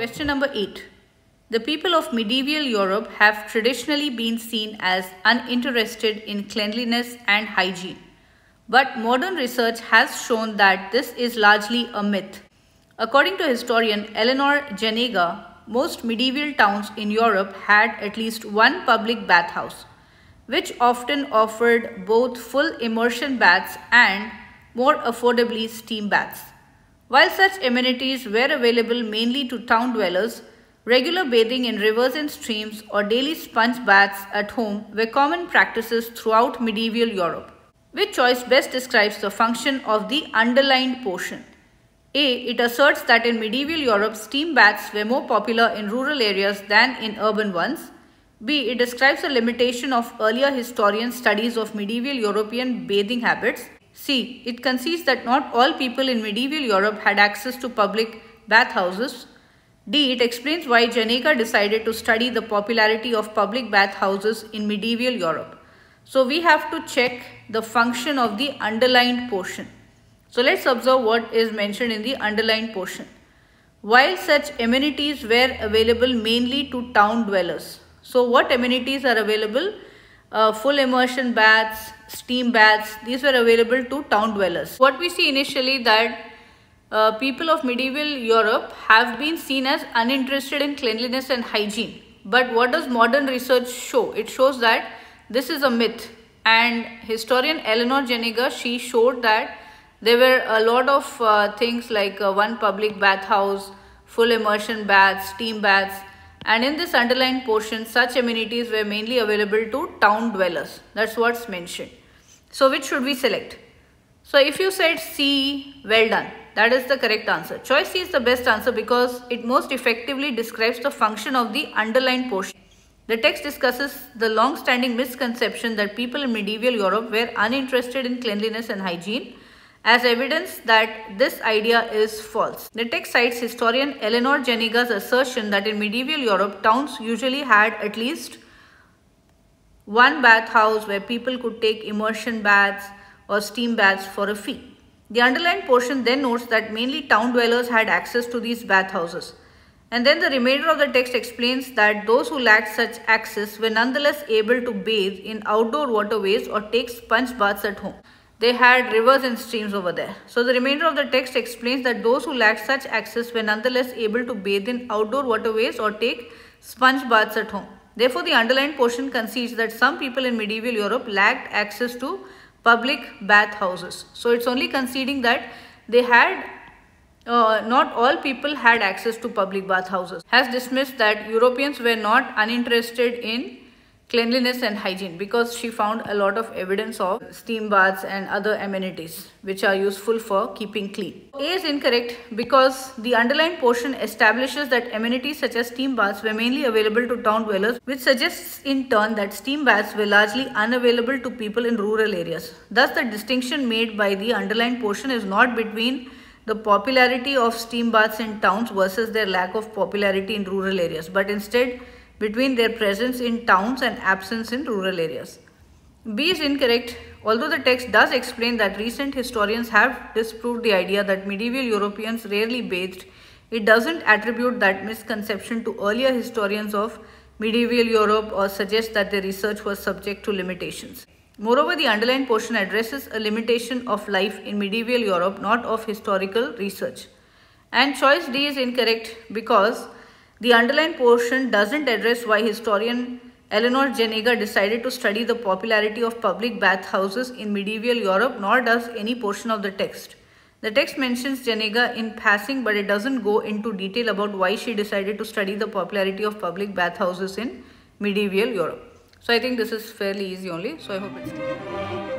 Question number 8. The people of medieval Europe have traditionally been seen as uninterested in cleanliness and hygiene. But modern research has shown that this is largely a myth. According to historian Eleanor Janega, most medieval towns in Europe had at least one public bathhouse, which often offered both full immersion baths and, more affordably, steam baths. While such amenities were available mainly to town dwellers, regular bathing in rivers and streams or daily sponge baths at home were common practices throughout medieval Europe. Which choice best describes the function of the underlined portion? A. It asserts that in medieval Europe, steam baths were more popular in rural areas than in urban ones. B. It describes a limitation of earlier historian studies of medieval European bathing habits. C. It concedes that not all people in medieval Europe had access to public bathhouses. D. It explains why Janega decided to study the popularity of public bathhouses in medieval Europe. So we have to check the function of the underlined portion. So let's observe what is mentioned in the underlined portion. While such amenities were available mainly to town dwellers. So what amenities are available? Full immersion baths, steam baths, these were available to town dwellers. What we see initially that people of medieval Europe have been seen as uninterested in cleanliness and hygiene. But what does modern research show? It shows that this is a myth. And historian Eleanor Janega, she showed that there were a lot of things like one public bathhouse, full immersion baths, steam baths. And in this underlined portion, such amenities were mainly available to town dwellers. That's what's mentioned. So which should we select? So if you said C, well done. That is the correct answer. Choice C is the best answer because it most effectively describes the function of the underlined portion. The text discusses the long-standing misconception that people in medieval Europe were uninterested in cleanliness and hygiene as evidence that this idea is false. The text cites historian Eleanor Janega's assertion that in medieval Europe, towns usually had at least one bathhouse where people could take immersion baths or steam baths for a fee. The underlined portion then notes that mainly town dwellers had access to these bathhouses. And then the remainder of the text explains that those who lacked such access were nonetheless able to bathe in outdoor waterways or take sponge baths at home. They had rivers and streams over there. So the remainder of the text explains that those who lacked such access were nonetheless able to bathe in outdoor waterways or take sponge baths at home. Therefore, the underlined portion concedes that some people in medieval Europe lacked access to public bathhouses. So it's only conceding that they had not all people had access to public bathhouses. Has dismissed that Europeans were not uninterested in cleanliness and hygiene because she found a lot of evidence of steam baths and other amenities which are useful for keeping clean. A is incorrect because the underlined portion establishes that amenities such as steam baths were mainly available to town dwellers, which suggests in turn that steam baths were largely unavailable to people in rural areas. Thus, the distinction made by the underlined portion is not between the popularity of steam baths in towns versus their lack of popularity in rural areas, but instead between their presence in towns and absence in rural areas. B is incorrect. Although the text does explain that recent historians have disproved the idea that medieval Europeans rarely bathed, it doesn't attribute that misconception to earlier historians of medieval Europe or suggest that their research was subject to limitations. Moreover, the underlined portion addresses a limitation of life in medieval Europe, not of historical research. And choice D is incorrect because the underlined portion doesn't address why historian Eleanor Janega decided to study the popularity of public bathhouses in medieval Europe, nor does any portion of the text. The text mentions Janega in passing, but it doesn't go into detail about why she decided to study the popularity of public bathhouses in medieval Europe. So I think this is fairly easy only. So I hope it's clear.